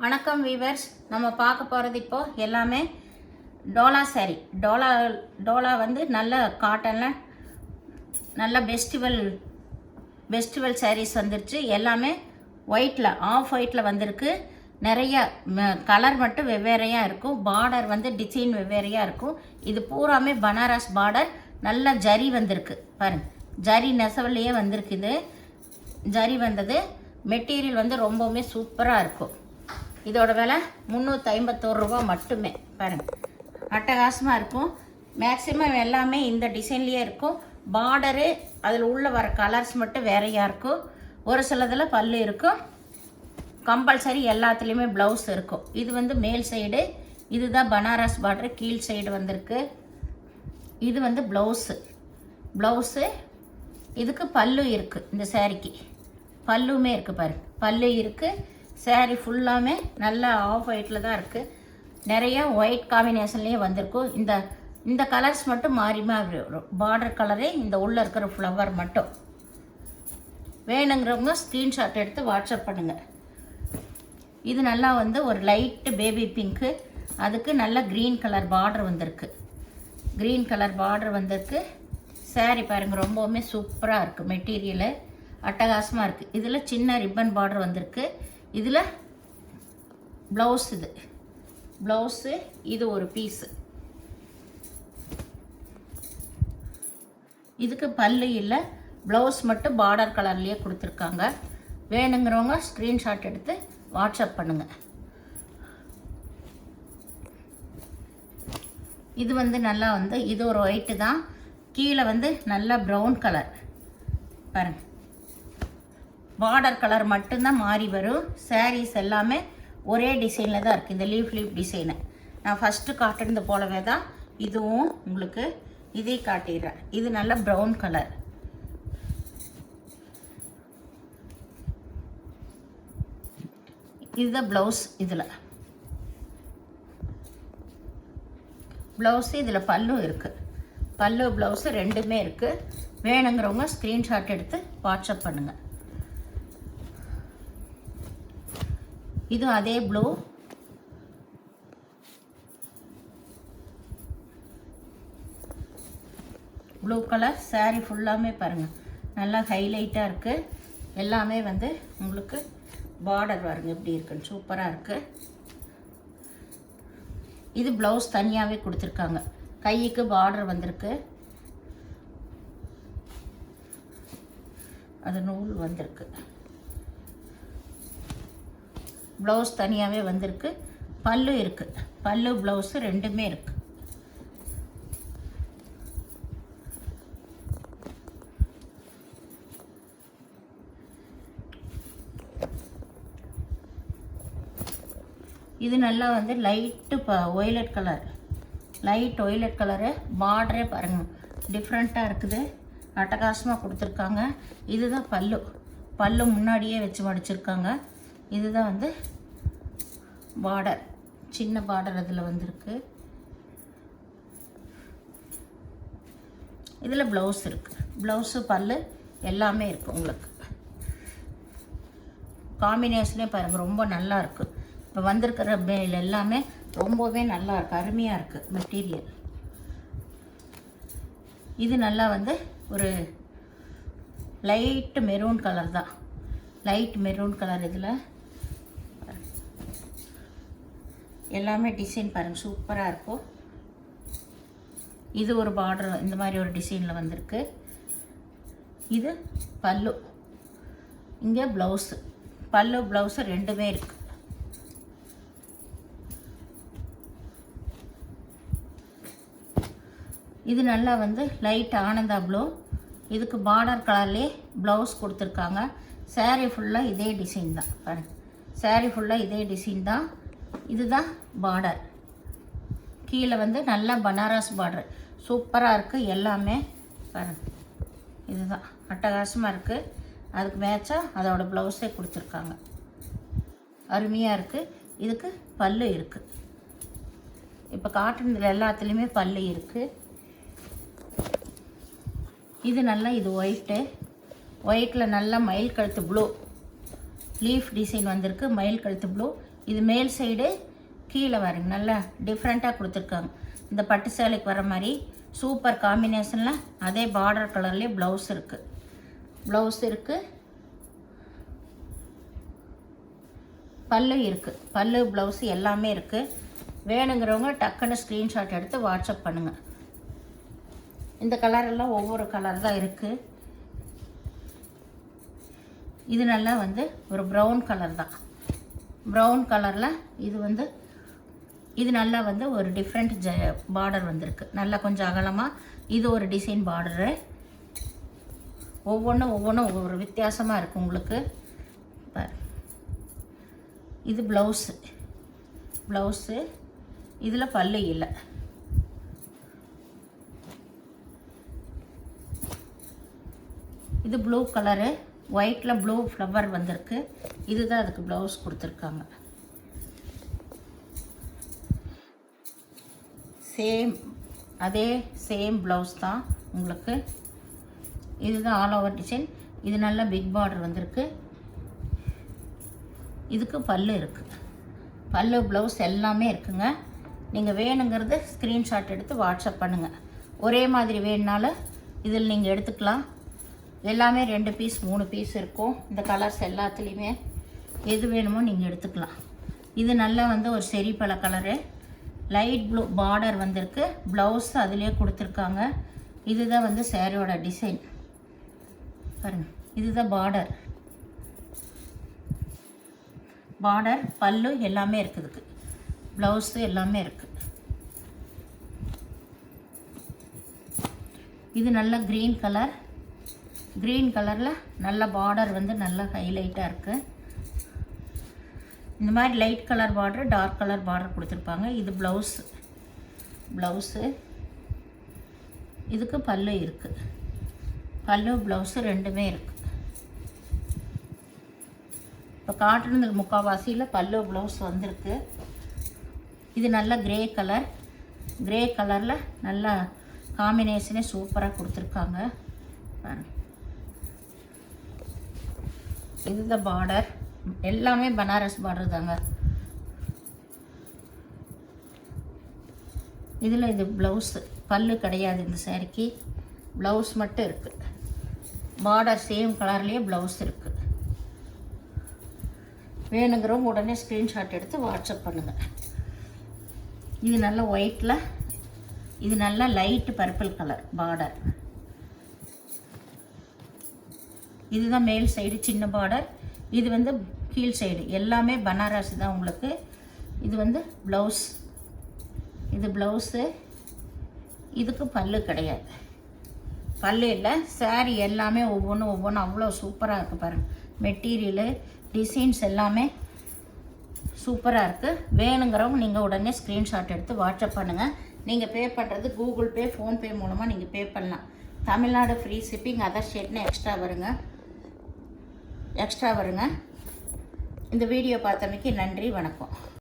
வணக்கம் வீவர்ஸ். நம்ம பார்க்க போகிறது இப்போது எல்லாமே டோலா சாரீ. டோலா வந்து நல்ல காட்டனில் நல்ல பெஸ்டிவல் சாரீஸ் வந்துருச்சு. எல்லாமே ஒயிட்டில் ஆஃப் ஒயிட்டில் வந்திருக்கு. நிறைய கலர் மட்டும் வெவ்வேறையாக இருக்கும். பார்டர் வந்து டிசைன் வெவ்வேறையாக இருக்கும். இது பூராமே பனாரஸ் பார்டர். நல்ல ஜரி வந்திருக்கு பாருங்கள். ஜரி நெசவுலையே வந்திருக்கு. இது ஜரி வந்தது. மெட்டீரியல் வந்து ரொம்பவுமே சூப்பராக இருக்கும். இதோட விலை 351 ரூபா மட்டுமே. பாருங்கள், அட்டகாசமாக இருக்கும். மேக்ஸிமம் எல்லாமே இந்த டிசைன்லேயே இருக்கும். பார்டரு அதில் உள்ள வர கலர்ஸ் மட்டும் வேறையாக இருக்கும். ஒரு சிலதில் பல்லு இருக்கும். கம்பல்சரி எல்லாத்துலேயுமே ப்ளவுஸ் இருக்கும். இது வந்து மேல் சைடு. இதுதான் பனாரஸ் பார்டர். கீழ் சைடு வந்திருக்கு. இது வந்து ப்ளவுஸு. இதுக்கு பல்லு இருக்குது. இந்த சாரிக்கு பல்லுமே இருக்குது பாருங்கள். பல்லு இருக்குது. சாரீ ஃபுல்லாமே நல்லா ஆஃப் ஒயிட்டில் தான் இருக்குது. நிறைய ஒயிட் காம்பினேஷன்லேயே வந்திருக்கும். இந்த கலர்ஸ் மட்டும் மாறி வரும். பார்டர் கலரே இந்த உள்ளே இருக்கிற ஃப்ளவர் மட்டும். வேணுங்கிறவங்க ஸ்க்ரீன்ஷாட் எடுத்து வாட்ஸ்அப் பண்ணுங்கள். இது நல்லா வந்து ஒரு லைட்டு பேபி பிங்க்கு. அதுக்கு நல்ல க்ரீன் கலர் பார்டர் வந்திருக்கு. சாரீ பாருங்கள், ரொம்பவுமே சூப்பராக இருக்குது. மெட்டீரியலு அட்டகாசமாக இருக்குது. இதில் சின்ன ரிப்பன் பார்டர் வந்திருக்கு. இதில் ப்ளவுஸு இது ஒரு பீஸு. இதுக்கு பல்லு இல்லை, ப்ளவுஸ் மட்டும் பார்டர் கலர்லேயே கொடுத்துருக்காங்க. வேணுங்கிறவங்க ஸ்க்ரீன்ஷாட் எடுத்து வாட்ஸ்அப் பண்ணுங்கள். இது வந்து நல்லா வந்து இது ஒரு ஒயிட்டு தான். கீழே வந்து நல்லா ப்ரௌன் கலர் பாருங்கள். பார்டர் கலர் மட்டும்தான் மாறி வரும். சாரீஸ் எல்லாமே ஒரே டிசைனில் தான் இருக்குது. இந்த லீஃப் டிசைனு நான் ஃபஸ்ட்டு காட்டுறது போலவே தான் இதுவும் உங்களுக்கு இதே காட்டிடுறேன். இது நல்ல ப்ரௌன் கலர். இதுதான் ப்ளவுஸ். இதில் பல்லு இருக்குது. பல்லு ப்ளவுஸு ரெண்டுமே இருக்குது. வேணுங்கிறவங்க ஸ்க்ரீன்ஷாட் எடுத்து வாட்ஸ்அப் பண்ணுங்கள். இது அதே ப்ளூ கலர். சாரீ ஃபுல்லாமே பாருங்கள் நல்லா ஹைலைட்டாக இருக்குது. எல்லாமே வந்து உங்களுக்கு பார்டர் பாருங்கள் எப்படி இருக்குன்னு சூப்பராக இருக்குது. இது ப்ளவுஸ் தனியாகவே கொடுத்துருக்காங்க. கைக்கு பார்டர் வந்திருக்கு. அது நூல் வந்திருக்கு. ப்ளவுஸ் தனியாகவே வந்திருக்கு. பல்லு இருக்குது. பல்லு ப்ளவுஸு ரெண்டுமே இருக்குது. இது நல்லா வந்து லைட்டு ஒய்லட் கலரு. பார்டரே பாருங்கள் டிஃப்ரெண்ட்டாக இருக்குது. அட்டகாசமாக கொடுத்துருக்காங்க. இதுதான் பல்லு முன்னாடியே வச்சு மடிச்சிருக்காங்க. இதுதான் வந்து பார்டர், சின்ன பார்டர் அதில் வந்திருக்கு. இதில் ப்ளவுஸ் இருக்குது. ப்ளவுஸு பல்லு எல்லாமே இருக்குது. உங்களுக்கு காம்பினேஷனே பாருங்கள் ரொம்ப நல்லா இருக்குது. இப்போ வந்திருக்கிற மேல் எல்லாமே ரொம்பவே நல்லா இருக்குது. அருமையாக இருக்குது மெட்டீரியல். இது நல்லா வந்து ஒரு லைட்டு மெரூன் கலர் தான். இதில் எல்லாமே டிசைன் பாருங்கள் சூப்பராக இருக்கும். இது ஒரு பார்டர் இந்த மாதிரி ஒரு டிசைனில் வந்திருக்கு. இது பல்லு. இங்கே ப்ளவுஸு ரெண்டுமே இருக்குது. இது நல்லா வந்து லைட் ஆனந்தா ப்ளூ. இதுக்கு பார்டர் கலர்லேயே ப்ளவுஸ் கொடுத்துருக்காங்க. சாரீ ஃபுல்லாக இதே டிசைன் தான் பாருங்கள். இதுதான் பார்டர். கீழே வந்து நல்லா பனாரஸ் பார்டர் சூப்பராக இருக்குது. எல்லாமே பாருங்கள். இதுதான் அட்டகாசமாக இருக்குது. அதுக்கு மேட்சாக அதோட ப்ளவுஸே கொடுத்துருக்காங்க. அருமையாக இருக்குது. இதுக்கு பல்லு இருக்குது. இப்போ காட்டுனதில் எல்லாத்துலேயுமே பல்லு இருக்குது. இது நல்லா இது ஒயிட்டில் நல்லா மயில் கழுத்து ப்ளூ லீஃப் டிசைன் வந்திருக்கு. மயில் கழுத்து ப்ளூ. இது மேல் சைடு கீழே வருங்க, நல்லா டிஃப்ரெண்ட்டாக கொடுத்துருக்காங்க. இந்த பட்டு சேலைக்கு வர மாதிரி சூப்பர் காம்பினேஷனில் அதே பார்டர் கலர்லேயே ப்ளவுஸ் இருக்குது. பல்லு இருக்குது. பல்லு ப்ளவுஸு எல்லாமே இருக்குது. வேணுங்கிறவங்க டக்குன்னு ஸ்க்ரீன்ஷாட் எடுத்து வாட்ஸ்அப் பண்ணுங்கள். இந்த கலரெல்லாம் ஒவ்வொரு கலர் தான் இருக்குது. இது நல்லா வந்து ஒரு ப்ரௌன் கலர் தான். ப்ரௌன் கலரில் இது நல்லா வந்து ஒரு டிஃப்ரெண்ட் பார்டர் வந்திருக்கு. நல்லா கொஞ்சம் அகலமாக இது ஒரு டிசைன் பார்டரு. ஒவ்வொன்றும் ஒவ்வொரு வித்தியாசமாக இருக்குது உங்களுக்கு. இது ப்ளவுஸு இதில் பல்லு இல்லை. இது ப்ளூ கலரு, ஒயிட்டில் ப்ளூ ஃப்ளவர் வந்திருக்கு. இதுதான் அதுக்கு ப்ளவுஸ் கொடுத்துருக்காங்க. சேம் ப்ளவுஸ் தான் உங்களுக்கு. இதுதான் ஆல் ஓவர் டிசைன். இது நல்லா பிக் பார்டர் வந்திருக்கு. இதுக்கு பல்லு இருக்குது. பல்லு ப்ளவுஸ் எல்லாமே இருக்குங்க. நீங்கள் வேணுங்கிறது ஸ்க்ரீன்ஷாட் எடுத்து வாட்ஸ்அப் பண்ணுங்கள். ஒரே மாதிரி வேணுனாலும் இதில் நீங்கள் எடுத்துக்கலாம். எல்லாமே 2 பீஸ் 3 பீஸ் இருக்கும். இந்த கலர்ஸ் எல்லாத்துலேயுமே எது வேணுமோ நீங்கள் எடுத்துக்கலாம். இது நல்லா வந்து ஒரு செரிப்பழ கலரு, லைட் ப்ளூ பார்டர் வந்திருக்கு. ப்ளவுஸ் அதிலே கொடுத்துருக்காங்க. இதுதான் வந்து சேரீயோட டிசைன் பாருங்கள். இதுதான் பார்டர் பல்லு எல்லாமே இருக்குதுக்கு. ப்ளவுஸு எல்லாமே இருக்குது. இது நல்ல க்ரீன் கலரில் நல்ல பார்டர் வந்து நல்லா ஹைலைட்டாக இருக்குது. இந்த மாதிரி light colour border, dark colour border கொடுத்துருப்பாங்க. இது ப்ளவுஸு இதுக்கு பல்லு இருக்குது. பல்லு ப்ளவுஸு ரெண்டுமே இருக்குது. இப்போ காட்டுறது முக்கால்வாசியில் பல்லு ப்ளவுஸ் வந்திருக்கு. இது நல்ல கிரே கலரில் நல்லா காம்பினேஷனே சூப்பராக கொடுத்துருக்காங்க பாருங்க. இதுதான் பார்டர், எல்லாமே பனாரஸ் பார்டர் தாங்க. இதில் இது ப்ளவுஸு, பல்லு கிடையாது இந்த சாரிக்கு. ப்ளவுஸ் மட்டும் இருக்குது. பார்டர் சேம் கலர்லேயே ப்ளவுஸ் இருக்குது. வேணுங்கிறவங்க உடனே ஸ்க்ரீன்ஷாட் எடுத்து வாட்ஸ்அப் பண்ணுங்கள். இது நல்ல ஒயிட்டில், இது நல்ல லைட்டு பர்பிள் கலர் பார்டர். இதுதான் மேல் சைடு சின்ன பார்டர். இது வந்து கீழ் சைடு எல்லாமே பனாரஸ் தான் உங்களுக்கு. இது வந்து ப்ளவுஸ், இது ப்ளவுஸு. இதுக்கு பல்லு கிடையாது. பல்லு இல்லை. சாரீ எல்லாமே ஒவ்வொன்றும் அவ்வளோ சூப்பராக இருக்குது பாருங்கள். மெட்டீரியலு, டிசைன்ஸ் எல்லாமே சூப்பராக இருக்குது. வேணுங்கிறவங்க நீங்கள் உடனே ஸ்க்ரீன்ஷாட் எடுத்து வாட்ஸ்அப் பண்ணுங்கள். நீங்கள் பே பண்ணுறது கூகுள் பே, ஃபோன்பே மூலமாக நீங்கள் பே பண்ணலாம். Tamil Nadu free shipping, other ஸ்டேட்னு extra வருங்க. இந்த வீடியோ பார்த்தமைக்கு நன்றி, வணக்கம்.